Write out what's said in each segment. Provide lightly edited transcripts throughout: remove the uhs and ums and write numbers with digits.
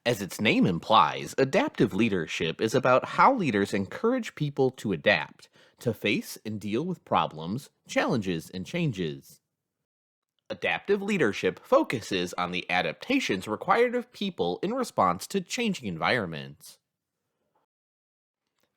As its name implies, adaptive leadership is about how leaders encourage people to adapt, to face and deal with problems, challenges, and changes. Adaptive leadership focuses on the adaptations required of people in response to changing environments.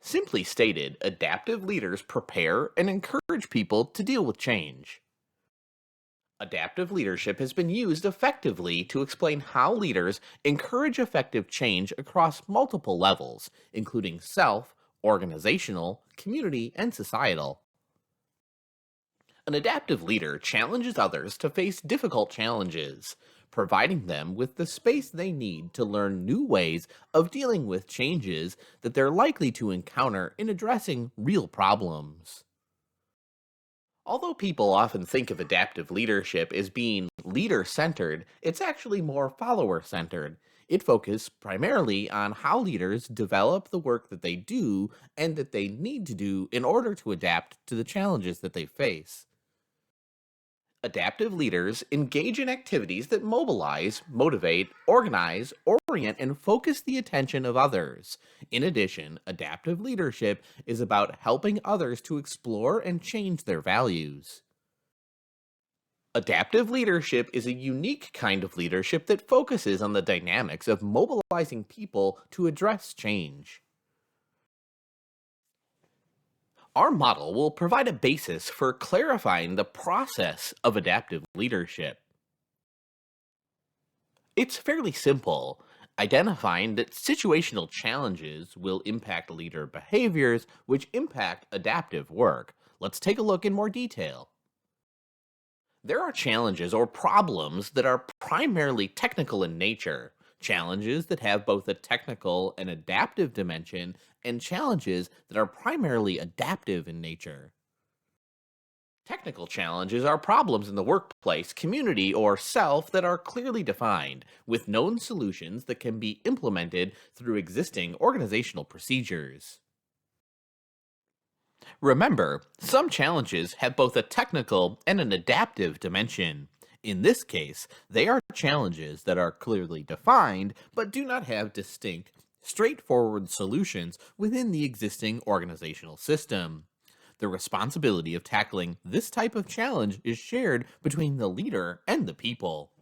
Simply stated, adaptive leaders prepare and encourage people to deal with change. Adaptive leadership has been used effectively to explain how leaders encourage effective change across multiple levels, including self, organizational, community, and societal. An adaptive leader challenges others to face difficult challenges, providing them with the space they need to learn new ways of dealing with changes that they're likely to encounter in addressing real problems. Although people often think of adaptive leadership as being leader centered, it's actually more follower centered. It focuses primarily on how leaders develop the work that they do and that they need to do in order to adapt to the challenges that they face. Adaptive leaders engage in activities that mobilize, motivate, organize, orient, and focus the attention of others. In addition, adaptive leadership is about helping others to explore and change their values. Adaptive leadership is a unique kind of leadership that focuses on the dynamics of mobilizing people to address change. Our model will provide a basis for clarifying the process of adaptive leadership. It's fairly simple, identifying that situational challenges will impact leader behaviors, which impact adaptive work. Let's take a look in more detail. There are challenges or problems that are primarily technical in nature, challenges that have both a technical and adaptive dimension, and challenges that are primarily adaptive in nature. Technical challenges are problems in the workplace, community, or self that are clearly defined, with known solutions that can be implemented through existing organizational procedures. Remember, some challenges have both a technical and an adaptive dimension. In this case, they are challenges that are clearly defined but do not have distinct, straightforward solutions within the existing organizational system. The responsibility of tackling this type of challenge is shared between the leader and the people.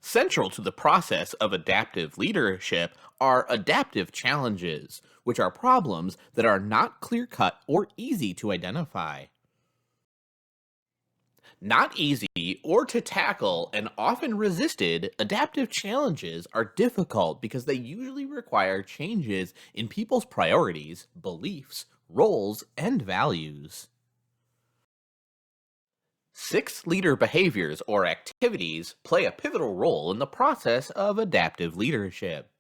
Central to the process of adaptive leadership are adaptive challenges, which are problems that are not clear cut or easy to identify. Not easy or to tackle and often resisted, adaptive challenges are difficult because they usually require changes in people's priorities, beliefs, roles, and values. Six leader behaviors or activities play a pivotal role in the process of adaptive leadership.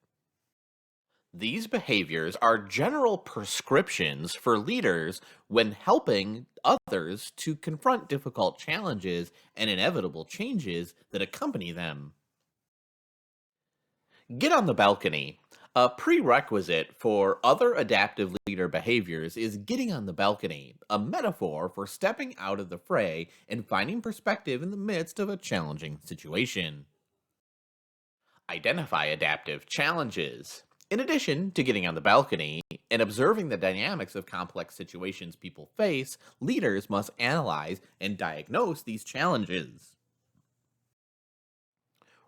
These behaviors are general prescriptions for leaders when helping others to confront difficult challenges and inevitable changes that accompany them. Get on the balcony. A prerequisite for other adaptive leader behaviors is getting on the balcony, a metaphor for stepping out of the fray and finding perspective in the midst of a challenging situation. Identify adaptive challenges. In addition to getting on the balcony and observing the dynamics of complex situations people face, leaders must analyze and diagnose these challenges.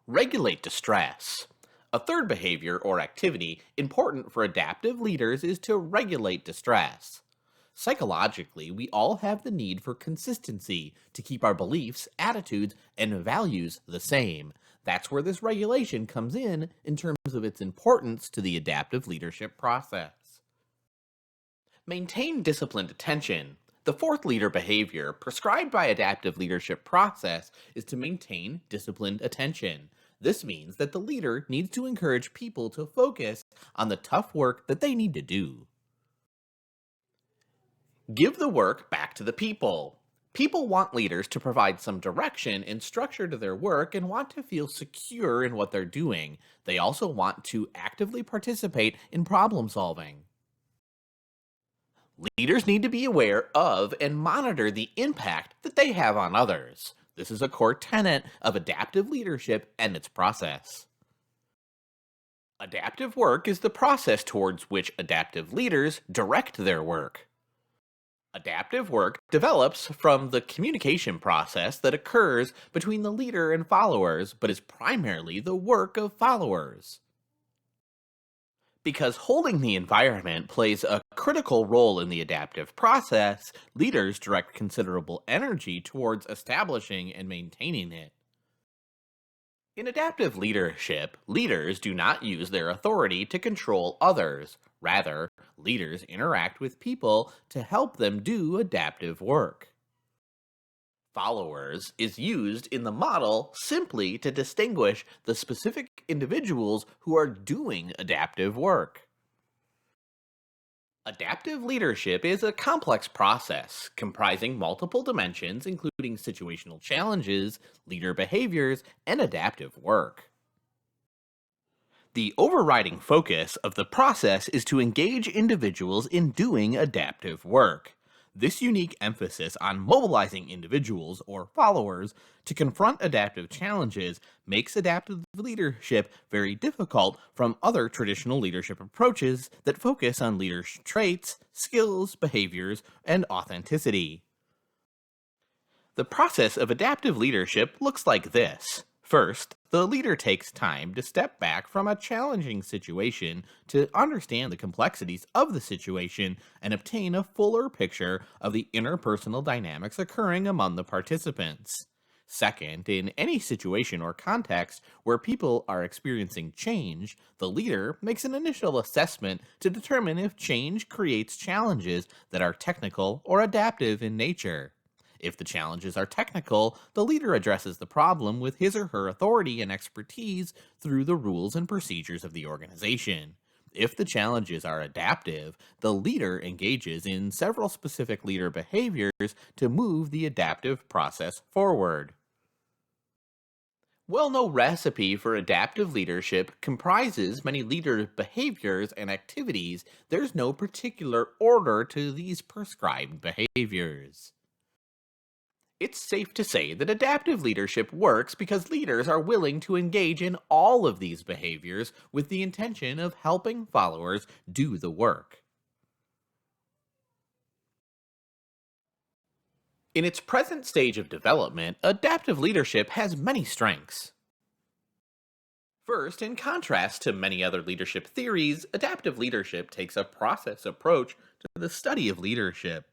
Regulate distress. A third behavior or activity important for adaptive leaders is to regulate distress. Psychologically, we all have the need for consistency to keep our beliefs, attitudes, and values the same. That's where this regulation comes in terms of its importance to the adaptive leadership process. Maintain disciplined attention. The fourth leader behavior prescribed by adaptive leadership process is to maintain disciplined attention. This means that the leader needs to encourage people to focus on the tough work that they need to do. Give the work back to the people. People want leaders to provide some direction and structure to their work and want to feel secure in what they're doing. They also want to actively participate in problem solving. Leaders need to be aware of and monitor the impact that they have on others. This is a core tenet of adaptive leadership and its process. Adaptive work is the process towards which adaptive leaders direct their work. Adaptive work develops from the communication process that occurs between the leader and followers, but is primarily the work of followers. Because holding the environment plays a critical role in the adaptive process, leaders direct considerable energy towards establishing and maintaining it. In adaptive leadership, leaders do not use their authority to control others. Rather, leaders interact with people to help them do adaptive work. Followers is used in the model simply to distinguish the specific individuals who are doing adaptive work. Adaptive leadership is a complex process comprising multiple dimensions, including situational challenges, leader behaviors, and adaptive work. The overriding focus of the process is to engage individuals in doing adaptive work. This unique emphasis on mobilizing individuals or followers to confront adaptive challenges makes adaptive leadership very difficult from other traditional leadership approaches that focus on leadership traits, skills, behaviors, and authenticity. The process of adaptive leadership looks like this. First, the leader takes time to step back from a challenging situation to understand the complexities of the situation and obtain a fuller picture of the interpersonal dynamics occurring among the participants. Second, in any situation or context where people are experiencing change, the leader makes an initial assessment to determine if change creates challenges that are technical or adaptive in nature. If the challenges are technical, the leader addresses the problem with his or her authority and expertise through the rules and procedures of the organization. If the challenges are adaptive, the leader engages in several specific leader behaviors to move the adaptive process forward. Well, no recipe for adaptive leadership comprises many leader behaviors and activities. There's no particular order to these prescribed behaviors. It's safe to say that adaptive leadership works because leaders are willing to engage in all of these behaviors with the intention of helping followers do the work. In its present stage of development, adaptive leadership has many strengths. First, in contrast to many other leadership theories, adaptive leadership takes a process approach to the study of leadership.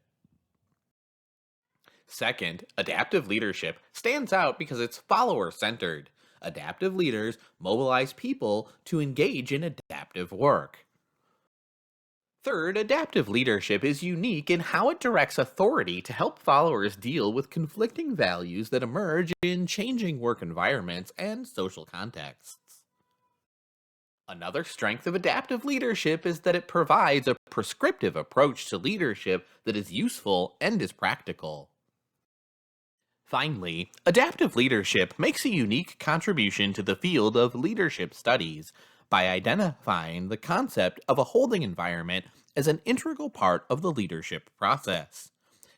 Second, adaptive leadership stands out because it's follower centered. Adaptive leaders mobilize people to engage in adaptive work. Third, adaptive leadership is unique in how it directs authority to help followers deal with conflicting values that emerge in changing work environments and social contexts. Another strength of adaptive leadership is that it provides a prescriptive approach to leadership that is useful and is practical. Finally, adaptive leadership makes a unique contribution to the field of leadership studies by identifying the concept of a holding environment as an integral part of the leadership process.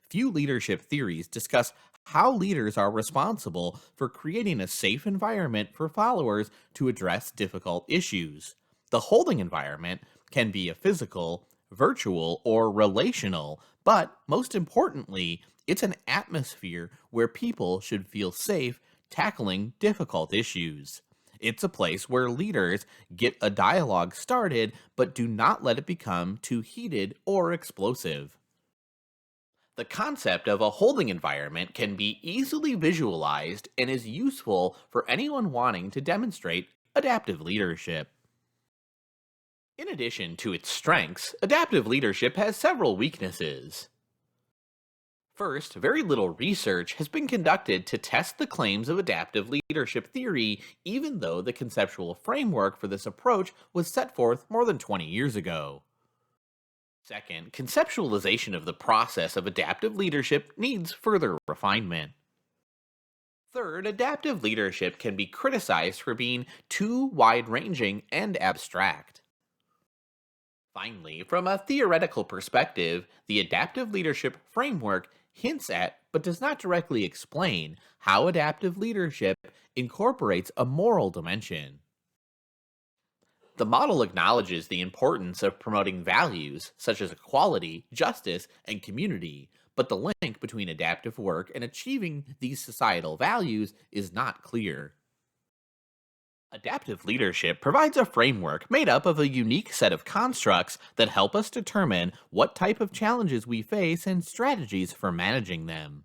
Few leadership theories discuss how leaders are responsible for creating a safe environment for followers to address difficult issues. The holding environment can be a physical, virtual, or relational, but most importantly, it's an atmosphere where people should feel safe tackling difficult issues. It's a place where leaders get a dialogue started but do not let it become too heated or explosive. The concept of a holding environment can be easily visualized and is useful for anyone wanting to demonstrate adaptive leadership. In addition to its strengths, adaptive leadership has several weaknesses. First, very little research has been conducted to test the claims of adaptive leadership theory, even though the conceptual framework for this approach was set forth more than 20 years ago. Second, conceptualization of the process of adaptive leadership needs further refinement. Third, adaptive leadership can be criticized for being too wide ranging and abstract. Finally, from a theoretical perspective, the adaptive leadership framework hints at, but does not directly explain, how adaptive leadership incorporates a moral dimension. The model acknowledges the importance of promoting values such as equality, justice, and community, but the link between adaptive work and achieving these societal values is not clear. Adaptive leadership provides a framework made up of a unique set of constructs that help us determine what type of challenges we face and strategies for managing them.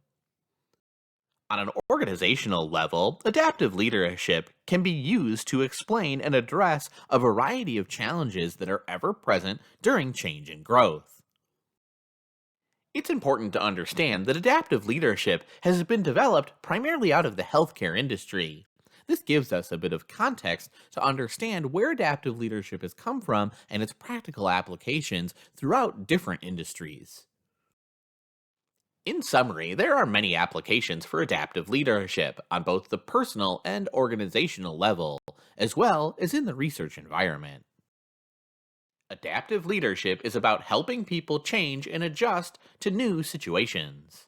On an organizational level, adaptive leadership can be used to explain and address a variety of challenges that are ever present during change and growth. It's important to understand that adaptive leadership has been developed primarily out of the healthcare industry. This gives us a bit of context to understand where adaptive leadership has come from and its practical applications throughout different industries. In summary, there are many applications for adaptive leadership on both the personal and organizational level, as well as in the research environment. Adaptive leadership is about helping people change and adjust to new situations.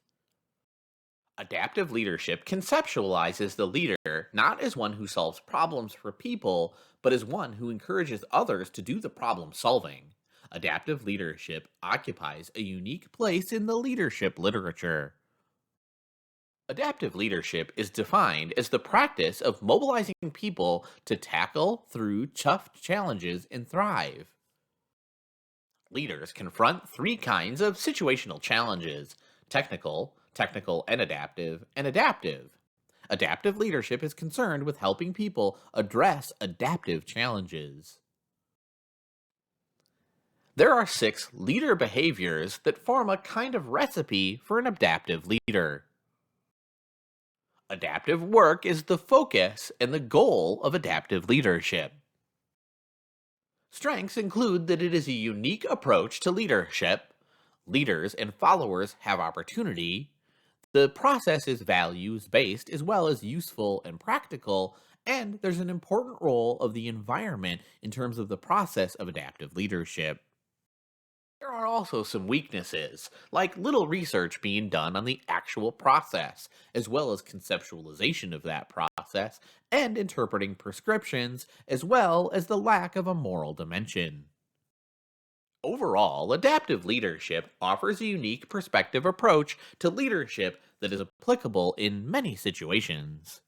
Adaptive leadership conceptualizes the leader not as one who solves problems for people, but as one who encourages others to do the problem solving. Adaptive leadership occupies a unique place in the leadership literature. Adaptive leadership is defined as the practice of mobilizing people to tackle through tough challenges and thrive. Leaders confront three kinds of situational challenges: technical and adaptive, and adaptive. Adaptive leadership is concerned with helping people address adaptive challenges. There are six leader behaviors that form a kind of recipe for an adaptive leader. Adaptive work is the focus and the goal of adaptive leadership. Strengths include that it is a unique approach to leadership. Leaders and followers have opportunity. The process is values based as well as useful and practical, and there's an important role of the environment in terms of the process of adaptive leadership. There are also some weaknesses, like little research being done on the actual process, as well as conceptualization of that process, and interpreting prescriptions, as well as the lack of a moral dimension. Overall, adaptive leadership offers a unique perspective approach to leadership that is applicable in many situations.